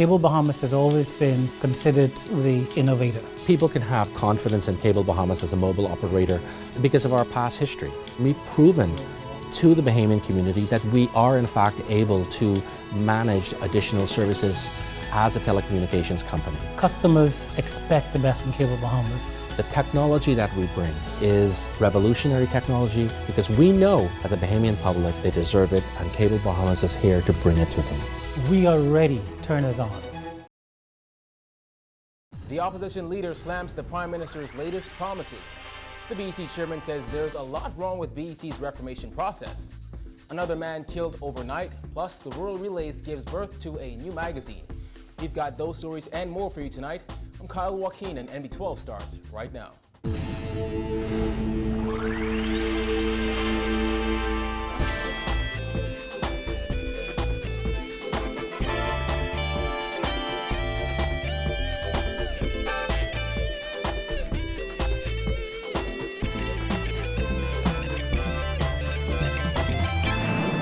Cable Bahamas has always been considered the innovator. People can have confidence in Cable Bahamas as a mobile operator because of our past history. We've proven to the Bahamian community that we are in fact able to manage additional services as a telecommunications company. Customers expect the best from Cable Bahamas. The technology that we bring is revolutionary technology because we know that the Bahamian public, they deserve it, and Cable Bahamas is here to bring it to them. We are ready. Turn us on. The opposition leader slams the Prime Minister's latest promises. The BEC chairman says there's a lot wrong with BEC's reformation process. Another man killed overnight, plus the Rural Relays gives birth to a new magazine. We've got those stories and more for you tonight. I'm Kyle Joaquin, and NB12 starts right now.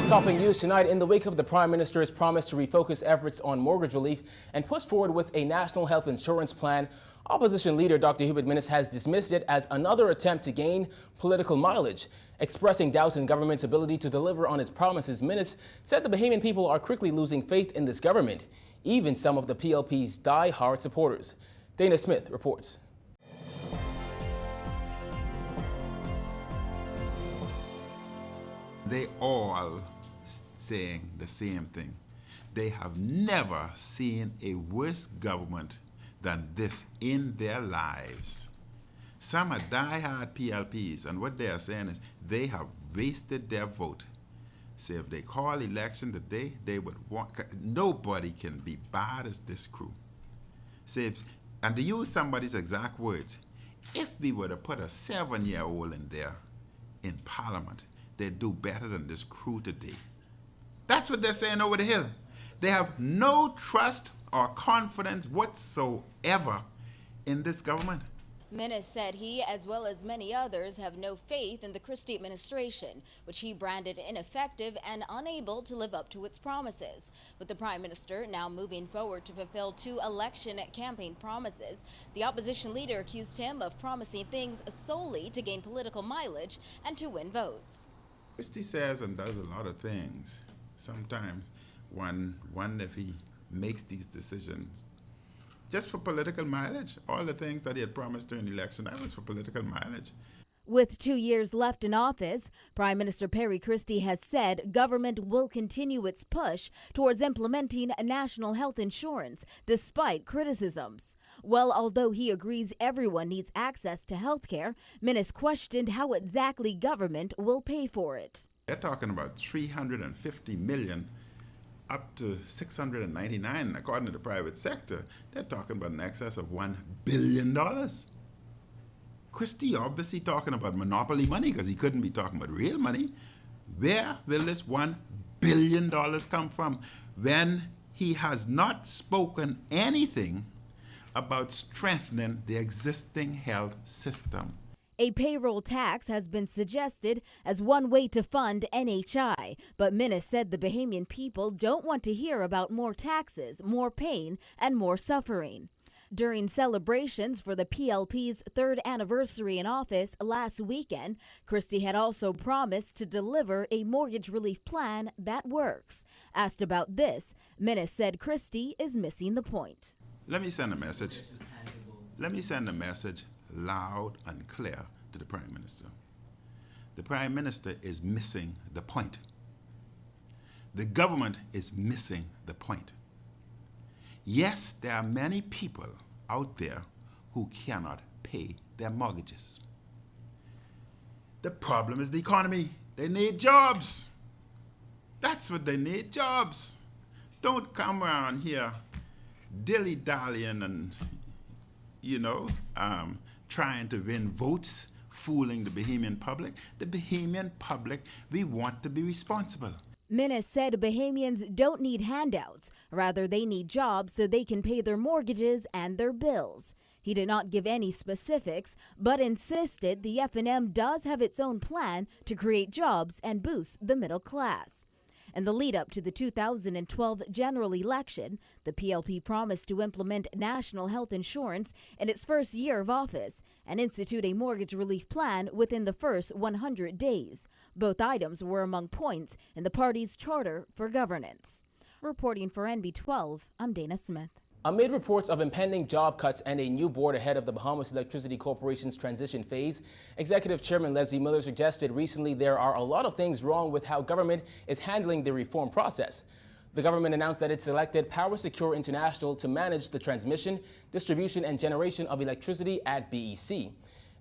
Topping news tonight, in the wake of the Prime Minister's promise to refocus efforts on mortgage relief and push forward with a national health insurance plan, opposition leader Dr. Hubert Minnis has dismissed it as another attempt to gain political mileage. Expressing doubts in government's ability to deliver on its promises, Minnis said the Bahamian people are quickly losing faith in this government, even some of the PLP's die-hard supporters. Dana Smith reports. They all saying the same thing. They have never seen a worse government than this in their lives. Some are die-hard PLPs, and what they are saying is they have wasted their vote. So if they call election today, they would want, nobody can be bad as this crew. So and to use somebody's exact words, if we were to put a 7-year-old in there in Parliament, they'd do better than this crew today. That's what they're saying over the hill. They have no trust or confidence whatsoever in this government. Minnis said he, as well as many others, have no faith in the Christie administration, which he branded ineffective and unable to live up to its promises. With the Prime Minister now moving forward to fulfill 2 election campaign promises, the opposition leader accused him of promising things solely to gain political mileage and to win votes. Christie says and does a lot of things. Sometimes one if he makes these decisions just for political mileage. All the things that he had promised during the election, that was for political mileage. With 2 years left in office, Prime Minister Perry Christie has said government will continue its push towards implementing national health insurance despite criticisms. Well, although he agrees everyone needs access to health care, Minnis questioned how exactly government will pay for it. They're talking about $350 million up to $699 according to the private sector. They're talking about in excess of $1 billion. Christie obviously talking about monopoly money because he couldn't be talking about real money. Where will this $1 billion come from when he has not spoken anything about strengthening the existing health system? A payroll tax has been suggested as one way to fund NHI, but Minnis said the Bahamian people don't want to hear about more taxes, more pain, and more suffering. During celebrations for the PLP's 3rd anniversary in office last weekend, Christie had also promised to deliver a mortgage relief plan that works. Asked about this, Minnis said Christie is missing the point. Let me send a message. Let me send a message loud and clear to the Prime Minister. The Prime Minister is missing the point. The government is missing the point. Yes, there are many people out there who cannot pay their mortgages. The problem is the economy. They need jobs. That's what they need, jobs. Don't come around here dilly-dallying and, trying to win votes, fooling the Bahamian public. The Bahamian public, we want to be responsible. Minnis said Bahamians don't need handouts. Rather, they need jobs so they can pay their mortgages and their bills. He did not give any specifics, but insisted the F&M does have its own plan to create jobs and boost the middle class. In the lead up to the 2012 general election, the PLP promised to implement national health insurance in its first year of office and institute a mortgage relief plan within the first 100 days. Both items were among points in the party's charter for governance. Reporting for NB12, I'm Dana Smith. Amid reports of impending job cuts and a new board ahead of the Bahamas Electricity Corporation's transition phase, Executive Chairman Leslie Miller suggested recently there are a lot of things wrong with how government is handling the reform process. The government announced that it selected Power Secure International to manage the transmission, distribution, and generation of electricity at BEC.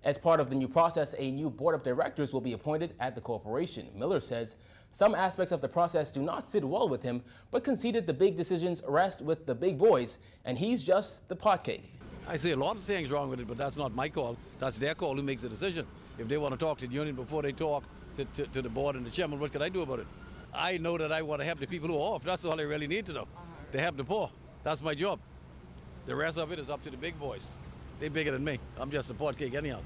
As part of the new process, a new board of directors will be appointed at the corporation. Miller says some aspects of the process do not sit well with him, but conceded the big decisions rest with the big boys, and he's just the potcake. I see a lot of things wrong with it, but that's not my call. That's their call who makes the decision. If they want to talk to the union before they talk to the board and the chairman, what can I do about it? I know that I want to help the people who are off. That's all I really need to know, to help the poor. That's my job. The rest of it is up to the big boys. They're bigger than me. I'm just a potcake anyhow.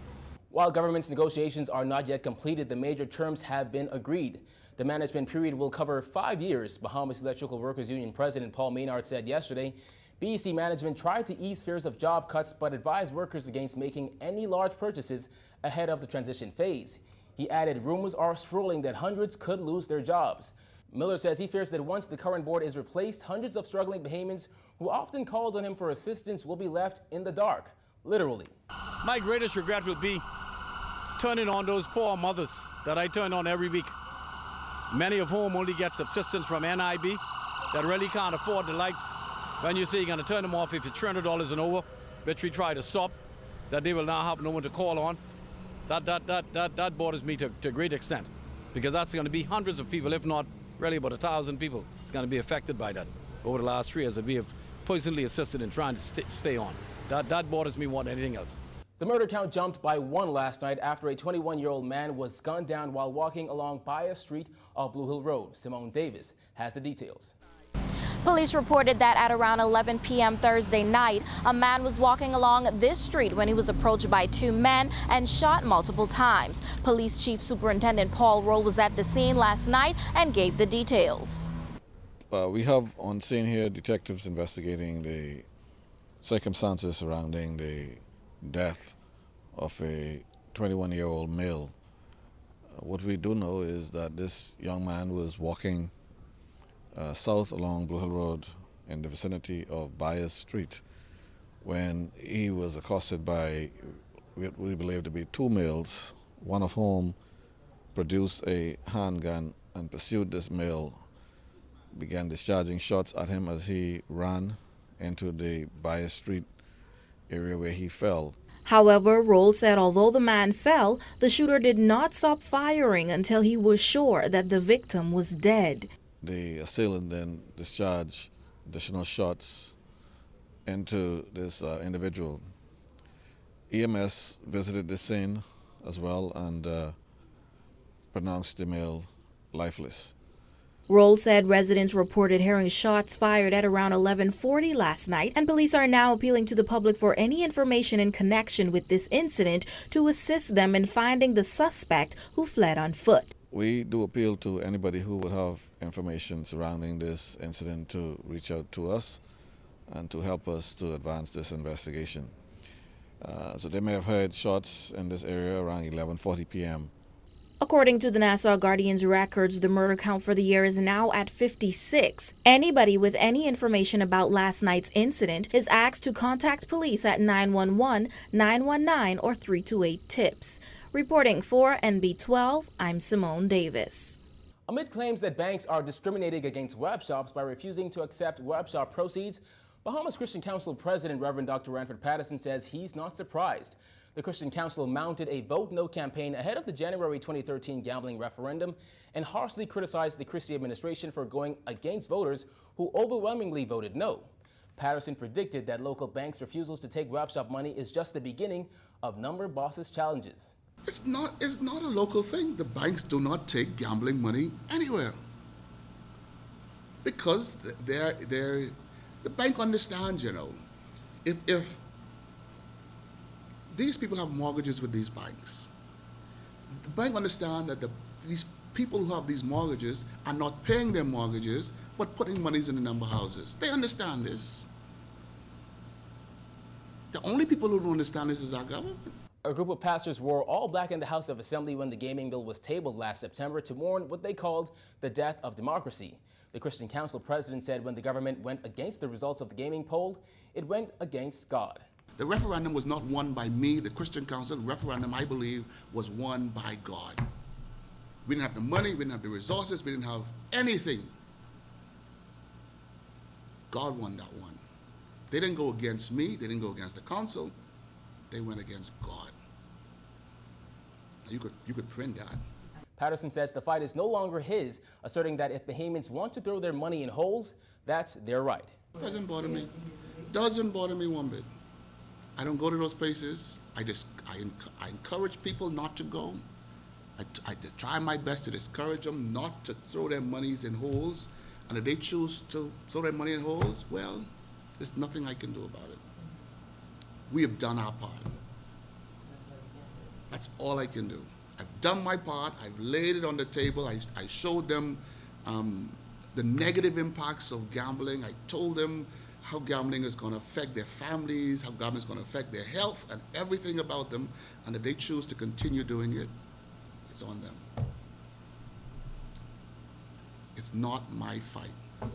While government's negotiations are not yet completed, the major terms have been agreed. The management period will cover 5 years. Bahamas Electrical Workers Union President Paul Maynard said yesterday BEC management tried to ease fears of job cuts but advised workers against making any large purchases ahead of the transition phase. He added rumors are swirling that hundreds could lose their jobs. Miller says he fears that once the current board is replaced, hundreds of struggling Bahamians who often called on him for assistance will be left in the dark, literally. My greatest regret will be turning on those poor mothers that I turn on every week, many of whom only get subsistence from NIB, that really can't afford the lights. When you say you're going to turn them off if it's $300 and over, which we try to stop, that they will now have no one to call on, that bothers me to a great extent, because that's going to be hundreds of people, if not really about 1,000 people, it's going to be affected by that over the last 3 years that we have personally assisted in trying to stay on. That bothers me more than anything else. The murder count jumped by 1 last night after a 21-year-old man was gunned down while walking along Bias Street off Blue Hill Road. Simone Davis has the details. Police reported that at around 11 p.m. Thursday night, a man was walking along this street when he was approached by 2 men and shot multiple times. Police Chief Superintendent Paul Roll was at the scene last night and gave the details. We have on scene here detectives investigating the circumstances surrounding the death of a 21-year-old male. What we do know is that this young man was walking south along Blue Hill Road in the vicinity of Bias Street when he was accosted by what we believe to be 2 males, one of whom produced a handgun and pursued this male, began discharging shots at him as he ran into the Bias Street area where he fell. However, Roll said although the man fell, the shooter did not stop firing until he was sure that the victim was dead. The assailant then discharged additional shots into this individual. EMS visited the scene as well and pronounced the male lifeless. Roll said residents reported hearing shots fired at around 11:40 last night, and police are now appealing to the public for any information in connection with this incident to assist them in finding the suspect who fled on foot. We do appeal to anybody who would have information surrounding this incident to reach out to us and to help us to advance this investigation. So they may have heard shots in this area around 11:40 p.m. According to the Nassau Guardian's records, the murder count for the year is now at 56. Anybody with any information about last night's incident is asked to contact police at 911, 919, or 328-TIPS. Reporting for NB12, I'm Simone Davis. Amid claims that banks are discriminating against web shops by refusing to accept web shop proceeds, Bahamas Christian Council President Reverend Dr. Ranford Patterson says he's not surprised. The Christian Council mounted a Vote No campaign ahead of the January 2013 gambling referendum and harshly criticized the Christie administration for going against voters who overwhelmingly voted no. Patterson predicted that local banks' refusals to take web shop money is just the beginning of number bosses' challenges. It's not a local thing. The banks do not take gambling money anywhere because the bank understands, if these people have mortgages with these banks, the bank understand that these people who have these mortgages are not paying their mortgages, but putting monies in the number houses. They understand this. The only people who don't understand this is our government. A group of pastors wore all black in the House of Assembly when the gaming bill was tabled last September to mourn what they called the death of democracy. The Christian Council president said when the government went against the results of the gaming poll, it went against God. The referendum was not won by me, the Christian Council. The referendum, I believe, was won by God. We didn't have the money, we didn't have the resources, we didn't have anything. God won that one. They didn't go against me, they didn't go against the council, they went against God. You could print that. Patterson says the fight is no longer his, asserting that if Bahamians want to throw their money in holes, that's their right. Doesn't bother me. Doesn't bother me one bit. I don't go to those places. I encourage people not to go. I try my best to discourage them not to throw their monies in holes. And if they choose to throw their money in holes, well, there's nothing I can do about it. We have done our part. That's all I can do. I've done my part. I've laid it on the table. I showed them the negative impacts of gambling. I told them how gambling is going to affect their families, how gambling is going to affect their health and everything about them. And if they choose to continue doing it, it's on them. It's not my fight.